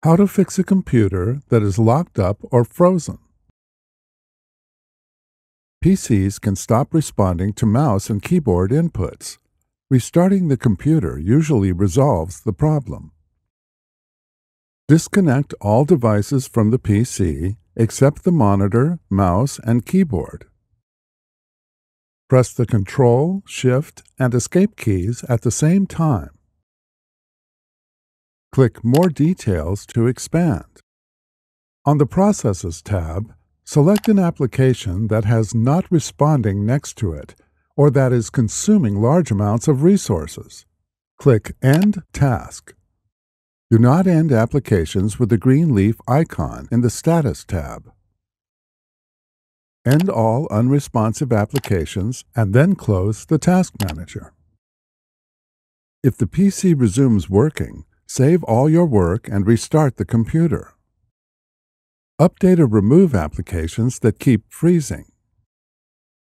How to fix a computer that is locked up or frozen. PCs can stop responding to mouse and keyboard inputs. Restarting the computer usually resolves the problem. Disconnect all devices from the PC except the monitor, mouse, and keyboard. Press the Control, Shift, and Escape keys at the same time. Click More Details to expand. On the Processes tab, select an application that has Not Responding next to it, or that is consuming large amounts of resources. Click End Task. Do not end applications with the green leaf icon in the Status tab. End all unresponsive applications and then close the Task Manager. If the PC resumes working, save all your work and restart the computer. Update or remove applications that keep freezing.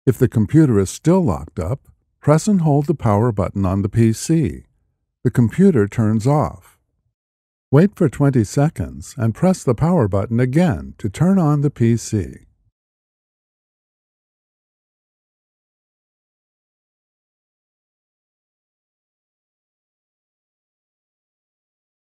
If the computer is still locked up, press and hold the power button on the PC. The computer turns off. Wait for 20 seconds and press the power button again to turn on the PC.